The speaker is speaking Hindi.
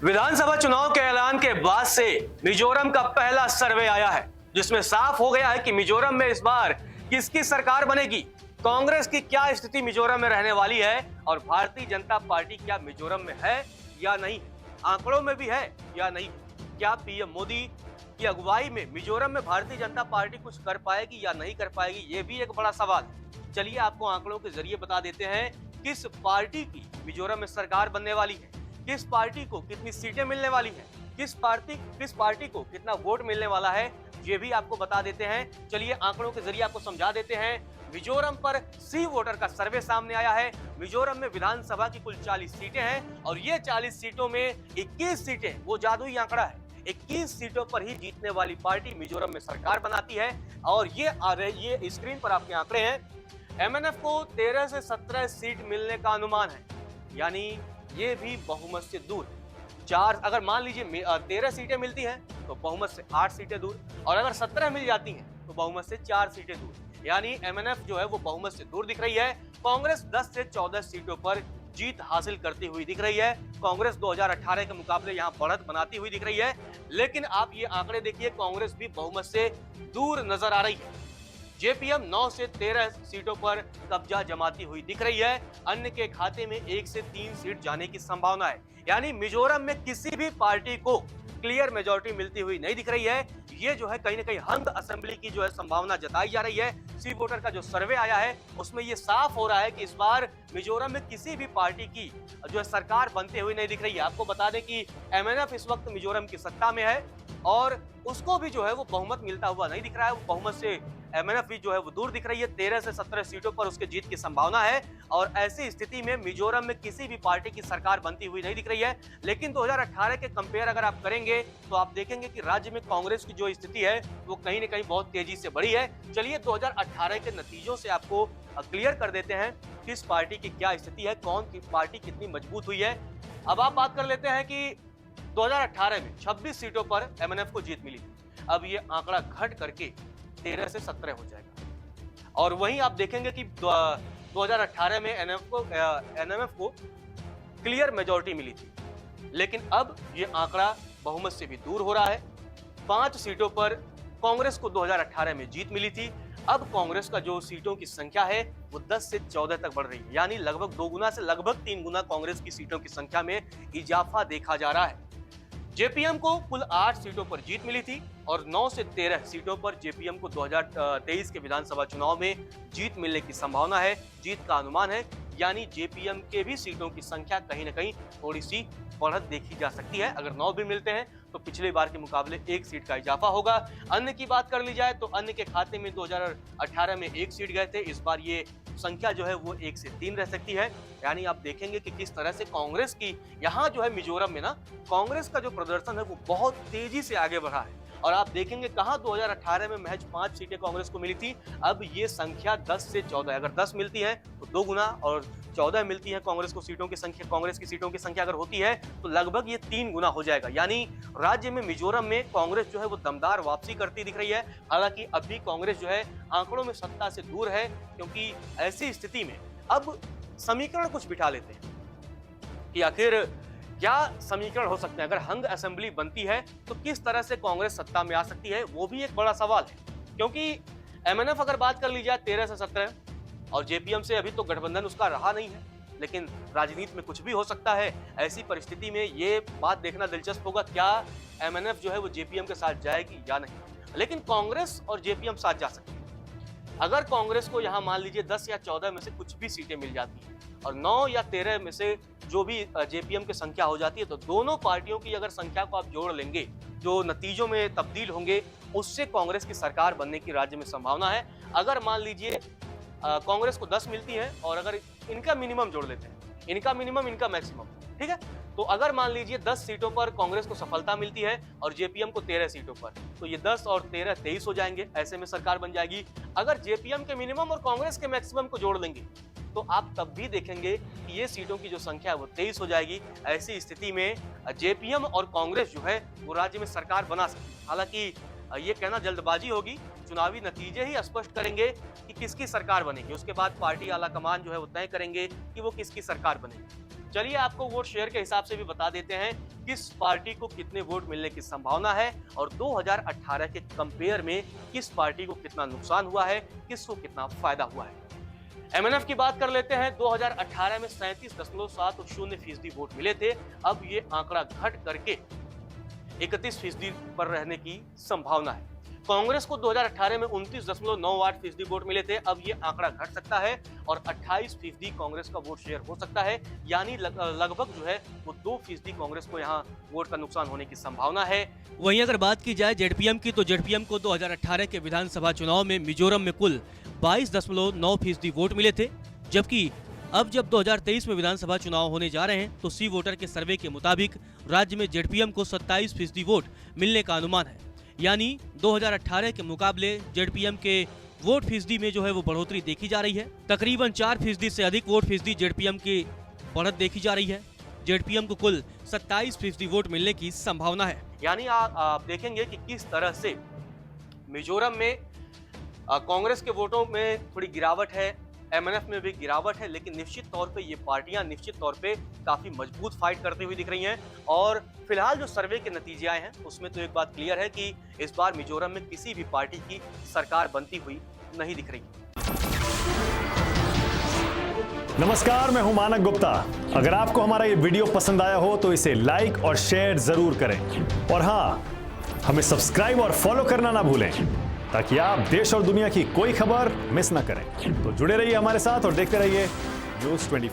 विधानसभा चुनाव के ऐलान के बाद से मिजोरम का पहला सर्वे आया है, जिसमें साफ हो गया है कि मिजोरम में इस बार किसकी सरकार बनेगी, कांग्रेस की क्या स्थिति मिजोरम में रहने वाली है और भारतीय जनता पार्टी क्या मिजोरम में है या नहीं, आंकड़ों में भी है या नहीं। क्या पीएम मोदी की अगुवाई में मिजोरम में भारतीय जनता पार्टी कुछ कर पाएगी या नहीं कर पाएगी, ये भी एक बड़ा सवाल है। चलिए आपको आंकड़ों के जरिए बता देते हैं किस पार्टी की मिजोरम में सरकार बनने वाली है, किस पार्टी को कितनी सीटें मिलने वाली हैं, किस पार्टी को कितना वोट मिलने वाला है, ये भी आपको बता देते हैं। चलिए आंकड़ों के जरिए आपको समझा देते हैं। मिजोरम पर सी वोटर का सर्वे सामने आया है। मिजोरम में विधानसभा की कुल 40 सीटें हैं और ये 40 सीटों में 21 सीटें, वो जादुई आंकड़ा है, 21 सीटों पर ही जीतने वाली पार्टी मिजोरम में सरकार बनाती है। और ये स्क्रीन पर आपके आंकड़े हैं। एमएनएफ को 13 से 17 सीट मिलने का अनुमान है, यानी ये भी बहुमत से दूर। अगर मान लीजिए 13 सीटें मिलती हैं तो बहुमत से 8 सीटें दूर, और अगर 17 मिल जाती हैं तो बहुमत से 4 सीटें दूर, यानी एमएनएफ जो है वो बहुमत से दूर दिख रही है। कांग्रेस 10 से 14 सीटों पर जीत हासिल करती हुई दिख रही है। कांग्रेस 2018 के मुकाबले यहां बढ़त बनाती हुई दिख रही है, लेकिन आप ये आंकड़े देखिए, कांग्रेस भी बहुमत से दूर नजर आ रही है। जेपीएम 9 से 13 सीटों पर कब्जा जमाती हुई दिख रही है। अन्य के खाते में 1 से 3 सीट जाने की संभावना है, यानी मिजोरम में किसी भी पार्टी को क्लियर मेजॉरिटी मिलती हुई नहीं दिख रही है। ये जो है कहीं ना कहीं हंग असेंबली की जो है संभावना जताई जा रही है। सी वोटर का जो सर्वे आया है उसमें ये साफ हो रहा है कि इस बार मिजोरम में किसी भी पार्टी की जो है सरकार बनते हुए नहीं दिख रही है। आपको बता दें कि एमएनएफ इस वक्त मिजोरम की सत्ता में है और उसको भी जो है वो बहुमत मिलता हुआ नहीं दिख रहा है। वो बहुमत से एमएनएफ भी जो है वो दूर दिख रही है। 13 से 17 सीटों पर उसके जीत की संभावना है और ऐसी स्थिति में मिजोरम में किसी भी पार्टी की सरकार बनती हुई नहीं दिख रही है। लेकिन 2018 के कंपेयर अगर आप करेंगे तो आप देखेंगे कि राज्य में कांग्रेस की जो स्थिति है वो कहीं ना कहीं बहुत तेजी से बढ़ी है। चलिए 2018 के नतीजों से आपको क्लियर कर देते हैं किस पार्टी की क्या स्थिति है, कौन की पार्टी कितनी मजबूत हुई है। अब आप बात कर लेते हैं कि 2018 में 26 सीटों पर एमएनएफ को जीत मिली थी। अब ये आंकड़ा घट करके 13 से 17 हो जाएगा। और वहीं आप देखेंगे कि 2018 में एनएमएफ को क्लियर मेजॉरिटी मिली थी, लेकिन अब ये आंकड़ा बहुमत से भी दूर हो रहा है। 5 सीटों पर कांग्रेस को 2018 में जीत मिली थी। अब कांग्रेस का जो सीटों की संख्या है वो 10 से 14 तक बढ़ रही है, यानी लगभग 2 गुना से लगभग 3 गुना कांग्रेस की सीटों की संख्या में इजाफा देखा जा रहा है। जेपीएम को कुल 8 सीटों पर जीत मिली थी और 9 से 13 सीटों पर जेपीएम को 2023 के विधानसभा चुनाव में जीत मिलने की संभावना है, जीत का अनुमान है। यानी जेपीएम के भी सीटों की संख्या कहीं ना कहीं थोड़ी सी बढ़त देखी जा सकती है। अगर 9 भी मिलते हैं तो पिछले बार के मुकाबले 1 सीट का इजाफा होगा। अन्य की बात कर ली जाए तो अन्य के खाते में 2018 में 1 सीट गए थे, इस बार ये संख्या जो है वो 1 से 3 रह सकती है। यानी आप देखेंगे कि किस तरह से कांग्रेस की यहाँ जो है मिजोरम में ना कांग्रेस का जो प्रदर्शन है वो बहुत तेजी से आगे बढ़ा है। और आप देखेंगे कहाँ 2018 में महज 5 सीटें कांग्रेस को मिली थी, अब ये संख्या 10 से 14, अगर 10 मिलती है तो 2 गुना, और 14 मिलती है कांग्रेस को सीटों की संख्या, कांग्रेस की सीटों की संख्या अगर होती है तो लगभग ये 3 गुना हो जाएगा। यानी राज्य में मिजोरम में कांग्रेस जो है वो दमदार वापसी करती दिख रही है। हालांकि अभी कांग्रेस जो है आंकड़ों में सत्ता से दूर है, क्योंकि ऐसी स्थिति में अब समीकरण कुछ बिठा लेते हैं कि आखिर क्या समीकरण हो सकते हैं। अगर हंग असेंबली बनती है तो किस तरह से कांग्रेस सत्ता में आ सकती है, वो भी एक बड़ा सवाल है। क्योंकि एमएनएफ अगर बात कर ली जाए 13 से 17 और जेपीएम से अभी तो गठबंधन उसका रहा नहीं है, लेकिन राजनीति में कुछ भी हो सकता है। ऐसी परिस्थिति में ये बात देखना दिलचस्प होगा क्या एमएनएफ जो है वो जेपीएम के साथ जाएगी या नहीं। लेकिन कांग्रेस और जेपीएम साथ जा सकती है। अगर कांग्रेस को यहाँ मान लीजिए 10 या 14 में से कुछ भी सीटें मिल जाती हैं और 9 या 13 में से जो भी जेपीएम की संख्या हो जाती है, तो दोनों पार्टियों की अगर संख्या को आप जोड़ लेंगे, जो नतीजों में तब्दील होंगे, उससे कांग्रेस की सरकार बनने की राज्य में संभावना है। अगर मान लीजिए कांग्रेस को 10 मिलती है और अगर इनका मिनिमम जोड़ लेते हैं, इनका मिनिमम इनका मैक्सिमम, ठीक है, तो अगर मान लीजिए 10 सीटों पर कांग्रेस को सफलता मिलती है और जेपीएम को 13 सीटों पर, तो ये 10 और 13 23 हो जाएंगे, ऐसे में सरकार बन जाएगी। अगर जेपीएम के मिनिमम और कांग्रेस के मैक्सिमम को जोड़ लेंगे तो आप तब भी देखेंगे कि ये सीटों की जो संख्या है वो 23 हो जाएगी। ऐसी स्थिति में जेपीएम और कांग्रेस जो है वो राज्य में सरकार बना सकती है। हालांकि ये कहना जल्दबाजी होगी, चुनावी नतीजे ही स्पष्ट करेंगे कि किसकी सरकार बनेगी, उसके बाद पार्टी आलाकमान जो है वो तय करेंगे कि वो किसकी सरकार बनेगी। चलिए आपको वोट शेयर के हिसाब से भी बता देते हैं किस पार्टी को कितने वोट मिलने की संभावना है और 2018 के कंपेयर में किस पार्टी को कितना नुकसान हुआ है, किसको कितना फायदा हुआ है। एमएनएफ की बात कर लेते हैं। 2018 में 37.70% वोट मिले थे। अब ये आंकड़ा घट करके 31% पर रहने की संभावना है। कांग्रेस को 2018 में 29.98% वोट मिले थे। अब ये आंकड़ा घट सकता है और 28% कांग्रेस का वोट शेयर हो सकता है, यानी लगभग जो है वो 2% कांग्रेस को यहाँ वोट का नुकसान होने की संभावना है। वहीं अगर बात की जाए जेडपीएम की, तो जेडपीएम को 2018 के विधानसभा चुनाव में मिजोरम में कुल 22.9% वोट मिले थे, जबकि अब जब 2023 में विधानसभा चुनाव होने जा रहे हैं तो सी वोटर के सर्वे के मुताबिक राज्य में जेडपीएम को 27% वोट मिलने का अनुमान है, यानी 2018 के मुकाबले जेडपीएम के वोट फीसदी में जो है वो बढ़ोतरी देखी जा रही है। तकरीबन 4% से अधिक वोट फीसदी जेडपीएम की बढ़त देखी जा रही है। जेडपीएम को कुल 27% वोट मिलने की संभावना है। यानी आप देखेंगे कि किस तरह से मिजोरम में कांग्रेस के वोटों में थोड़ी गिरावट है, एमएनएफ में भी गिरावट है, लेकिन निश्चित तौर पे ये पार्टियां निश्चित तौर पे काफी मजबूत फाइट करती हुई दिख रही हैं। और फिलहाल जो सर्वे के नतीजे आए हैं उसमें तो एक बात क्लियर है कि इस बार मिजोरम में किसी भी पार्टी की सरकार बनती हुई नहीं दिख रही। नमस्कार, मैं हूं मानक गुप्ता। अगर आपको हमारा ये वीडियो पसंद आया हो तो इसे लाइक और शेयर जरूर करें, और हाँ, हमें सब्सक्राइब और फॉलो करना ना भूलें ताकि आप देश और दुनिया की कोई खबर मिस ना करें। तो जुड़े रहिए हमारे साथ और देखते रहिए न्यूज़ 24।